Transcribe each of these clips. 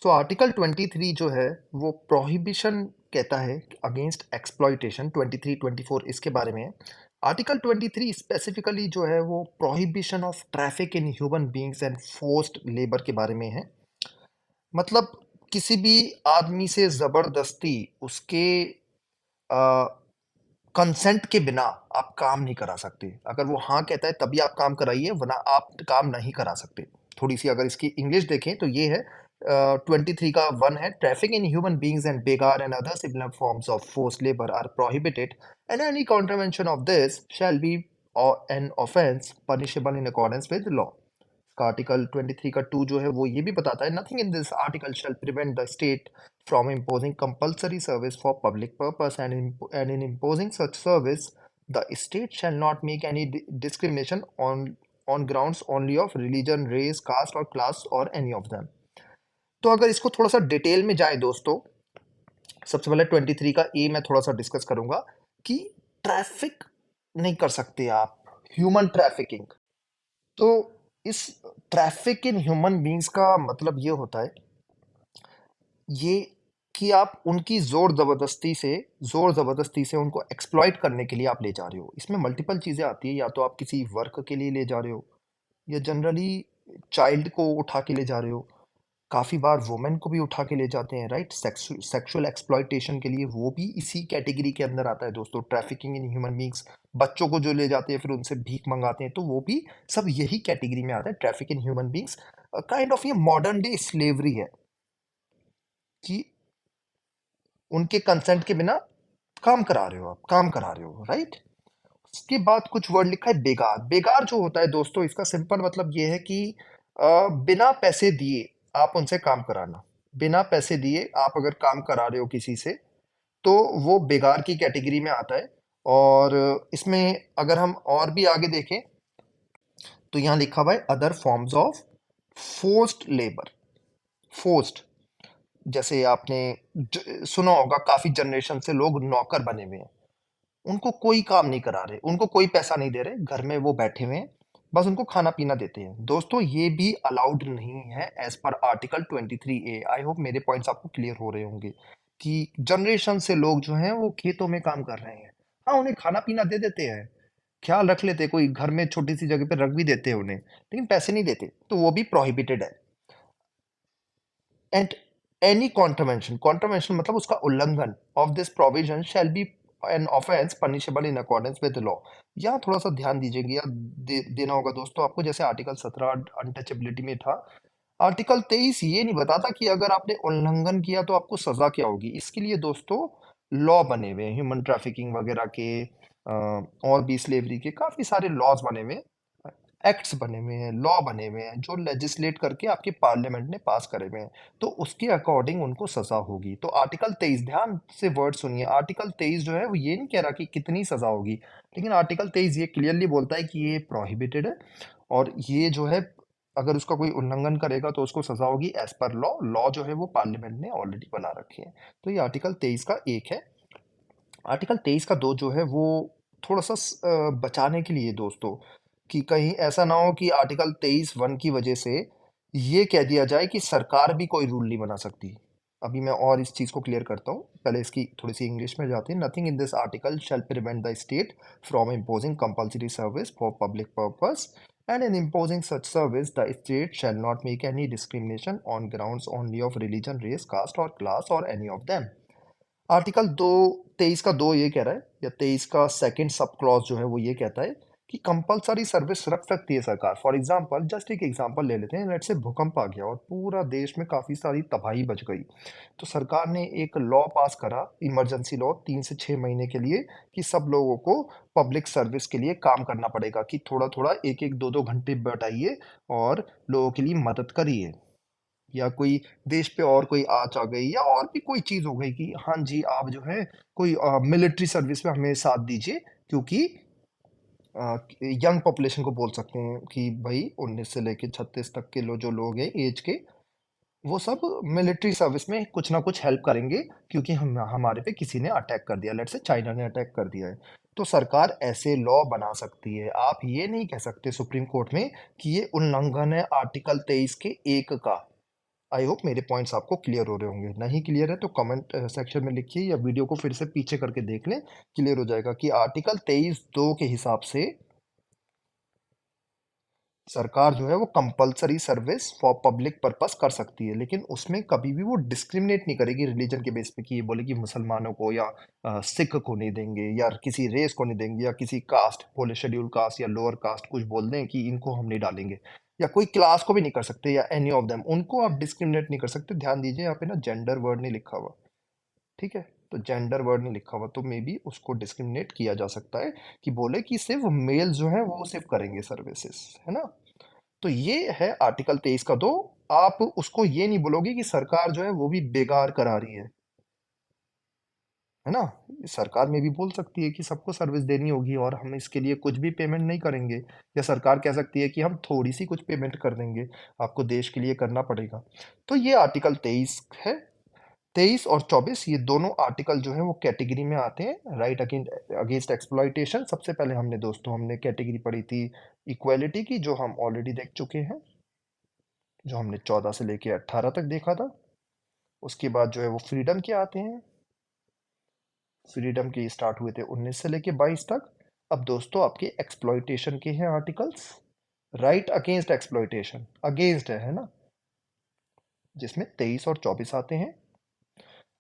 So article 23 जो है वो प्रोहिबिशन कहता है अगेंस्ट एक्सप्लॉइटेशन। 23 24 इसके बारे में है। आर्टिकल 23 स्पेसिफिकली जो है वो prohibition of traffic in human beings and forced labour के बारे में है। मतलब किसी भी आदमी से जबरदस्ती उसके कंसेंट के बिना आप काम नहीं करा सकते। अगर वो हाँ कहता है तभी आप काम कराइए, वरना आप काम नहीं करा सकते। थोड़ी सी अगर इसकी इंग्लिश देखें तो ये है 23 का 1 है, traffic in human beings and begar and other similar forms of force labour are prohibited and any contravention of this shall be an offence punishable in accordance with law. का आर्टिकल 23 का 2 जो है वो ये भी बताता है, nothing in this article shall prevent the state from imposing compulsory service for public purpose and in imposing such service the state shall not make any discrimination on grounds only of religion, race, caste or class or any of them। तो अगर इसको थोड़ा सा detail में जाए दोस्तों, सबसे पहले 23 का ए मैं थोड़ा सा डिस्कस करूंगा कि ट्रैफिक नहीं कर सकते आप, ह्यूमन ट्रैफिकिंग। तो इस ट्रैफिक इन ह्यूमन बींग्स का मतलब ये होता है ये कि आप उनकी ज़ोर ज़बरदस्ती से उनको एक्सप्लॉइट करने के लिए आप ले जा रहे हो। इसमें मल्टीपल चीज़ें आती है, या तो आप किसी वर्क के लिए ले जा रहे हो, या जनरली चाइल्ड को उठा के ले जा रहे हो। काफ़ी बार वुमेन को भी उठा के ले जाते हैं, राइट? सेक्सुअल एक्सप्लॉइटेशन के लिए वो भी इसी कैटेगरी के अंदर आता है दोस्तों, ट्रैफिकिंग इन ह्यूमन बींग्स। बच्चों को जो ले जाते हैं फिर उनसे भीख मंगाते हैं, तो वो भी सब यही कैटेगरी में आता है, traffic in human beings. Kind of ये मॉडर्न डे स्लेवरी है कि उनके कंसेंट के बिना काम करा रहे हो, आप काम करा रहे हो, राइट? उसके बाद कुछ वर्ड लिखा है बेगार। बेगार जो होता है दोस्तों, इसका सिंपल मतलब ये है कि बिना पैसे दिए आप उनसे काम कराना। बिना पैसे दिए आप अगर काम करा रहे हो किसी से, तो वो बेगार की कैटेगरी में आता है। और इसमें अगर हम और भी आगे देखें तो यहाँ लिखा हुआ है other forms of forced labour. Forced, जैसे आपने सुना होगा, काफी जनरेशन से लोग नौकर बने हुए हैं, उनको कोई काम नहीं करा रहे, उनको कोई पैसा नहीं दे रहे, घर में वो बैठे हुए हैं, बस उनको खाना पीना देते हैं। दोस्तों ये भी अलाउड नहीं है as per article 23A। I hope मेरे पॉइंट्स आपको क्लियर हो रहे होंगे कि जनरेशन से लोग जो हैं वो खेतों में काम कर रहे हैं। हाँ, उन्हें खाना पीना दे देते हैं, ख्याल रख लेते हैं, कोई घर में छोटी सी जगह पे रख भी देते हैं उन्हें, लेकिन पैसे नहीं देते, तो वो भी प्रोहिबिटेड है। एंड एनी कॉन्ट्रवेंशन मतलब उसका उल्लंघन of this provision shell be an offence punishable in accordance with law. यहाँ थोड़ा सा ध्यान दीजिएगा या देना होगा दोस्तों आपको। जैसे आर्टिकल 17 अनटचेबिलिटी में था, आर्टिकल 23 ये नहीं बताता कि अगर आपने उल्लंघन किया तो आपको सजा क्या होगी। इसके लिए दोस्तों लॉ बने हुए हैं, ह्यूमन ट्रैफिकिंग वगैरह के, और भी स्लेवरी के काफी सारे लॉज बने हुए हैं, एक्ट्स बने हुए हैं, लॉ बने हुए हैं जो लेजिस्लेट करके आपके पार्लियामेंट ने पास करे हुए हैं, तो उसके अकॉर्डिंग उनको सजा होगी। तो आर्टिकल 23, ध्यान से वर्ड सुनिए, आर्टिकल 23 जो है वो ये नहीं कह रहा कि कितनी सजा होगी, लेकिन आर्टिकल 23 ये क्लियरली बोलता है कि ये प्रोहिबिटेड है, और ये जो है अगर उसका कोई उल्लंघन करेगा तो उसको सजा होगी एज पर लॉ। लॉ जो है वो पार्लियामेंट ने ऑलरेडी बना रखे हैं। तो ये आर्टिकल 23 का एक है। आर्टिकल 23 का 2 जो है वो थोड़ा सा बचाने के लिए दोस्तों, कि कहीं ऐसा ना हो कि आर्टिकल 23(1) की वजह से ये कह दिया जाए कि सरकार भी कोई रूल नहीं बना सकती। अभी मैं और इस चीज़ को क्लियर करता हूँ, पहले इसकी थोड़ी सी इंग्लिश में जाते हैं। Nothing in this article shall prevent the state from imposing compulsory service for public purpose and in imposing such service the state shall not make any discrimination on grounds only of religion, race, caste और class और any of them. Article 23 का 2 ये कह रहा है, या 23 का second sub clause जो है वो ये कहता है कि कंपलसरी सर्विस रख सकती है सरकार। फॉर एग्जांपल, जस्ट एक एग्जांपल ले लेते हैं, लेट्स से भूकंप आ गया और पूरा देश में काफ़ी सारी तबाही बच गई, तो सरकार ने एक लॉ पास करा, इमरजेंसी लॉ, 3 से 6 महीने के लिए, कि सब लोगों को पब्लिक सर्विस के लिए काम करना पड़ेगा, कि थोड़ा थोड़ा एक एक दो दो घंटे बैठाइए और लोगों के लिए मदद करिए। या कोई देश पे और कोई आँच आ गई, या और भी कोई चीज़ हो गई कि हाँ जी, आप जो है कोई मिलिट्री सर्विस में हमें साथ दीजिए, क्योंकि यंग पॉपुलेशन को बोल सकते हैं कि भाई 19 से लेके 36 तक के जो लोग हैं एज के, वो सब मिलिट्री सर्विस में कुछ ना कुछ हेल्प करेंगे, क्योंकि हम हमारे पे किसी ने अटैक कर दिया, लेट से चाइना ने अटैक कर दिया है। तो सरकार ऐसे लॉ बना सकती है। आप ये नहीं कह सकते सुप्रीम कोर्ट में कि ये उल्लंघन है आर्टिकल 23 के 1 का। आई होप मेरे पॉइंट्स आपको क्लियर हो रहे होंगे। नहीं क्लियर है तो कमेंट सेक्शन में लिखिए या वीडियो को फिर से पीछे करके देख लें, क्लियर हो जाएगा कि आर्टिकल 23(2) के हिसाब से सरकार जो है वो compulsory service for public purpose कर सकती है, लेकिन उसमें कभी भी वो डिस्क्रिमिनेट नहीं करेगी रिलीजन के बेस पे कि ये बोले कि मुसलमानों को या सिख को नहीं देंगे या किसी रेस को नहीं देंगे या किसी कास्ट बोले शेड्यूल कास्ट या लोअर कास्ट कुछ बोल दें कि इनको हम नहीं डालेंगे, या कोई क्लास को भी नहीं कर सकते या एनी ऑफ देम उनको आप डिस्क्रिमिनेट नहीं कर सकते। ध्यान दीजिए यहाँ पे ना जेंडर वर्ड नहीं लिखा हुआ, ठीक है? तो जेंडर वर्ड नहीं लिखा हुआ तो मे बी उसको डिस्क्रिमिनेट किया जा सकता है कि बोले कि सिर्फ मेल जो है वो सिर्फ करेंगे सर्विसेज, है ना? तो ये है आर्टिकल 23 का 2। आप उसको ये नहीं बोलोगे कि सरकार जो है वो भी बेकार करा रही है ना? सरकार में भी बोल सकती है कि सबको सर्विस देनी होगी और हम इसके लिए कुछ भी पेमेंट नहीं करेंगे, या सरकार कह सकती है कि हम थोड़ी सी कुछ पेमेंट कर देंगे, आपको देश के लिए करना पड़ेगा। तो ये आर्टिकल 23 है। 23 और 24 ये दोनों आर्टिकल जो है वो कैटेगरी में आते हैं, राइट अगेंस्ट एक्सप्लॉइटेशन। सबसे पहले हमने दोस्तों हमने कैटेगरी पढ़ी थी इक्वालिटी की, जो हम ऑलरेडी देख चुके हैं, जो हमने 14 से लेके 18 तक देखा था। उसके बाद जो है वो फ्रीडम के आते हैं, फ्रीडम के स्टार्ट हुए थे 19 से लेके 22 तक। अब दोस्तों आपके एक्सप्लॉइटेशन के हैं articles, right against exploitation, against है ना, जिसमें 23 और 24 आते हैं।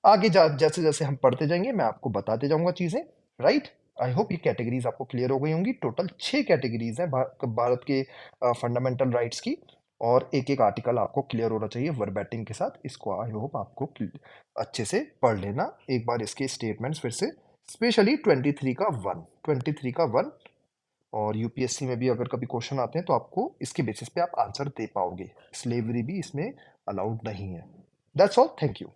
आगे जैसे जैसे हम पढ़ते जाएंगे मैं आपको बताते जाऊंगा चीजें, राइट। आई होप ये कैटेगरीज आपको क्लियर हो गई होंगी। टोटल 6 कैटेगरीज हैं भारत के फंडामेंटल राइट्स की, और एक एक आर्टिकल आपको क्लियर होना चाहिए वर्बैटिंग के साथ। इसको आई होप आपको अच्छे से पढ़ लेना एक बार इसके स्टेटमेंट्स फिर से, स्पेशली 23 का 1 और यूपीएससी में भी अगर कभी क्वेश्चन आते हैं तो आपको इसके बेसिस पे आप आंसर दे पाओगे। स्लेवरी भी इसमें अलाउड नहीं है। That's all, thank you.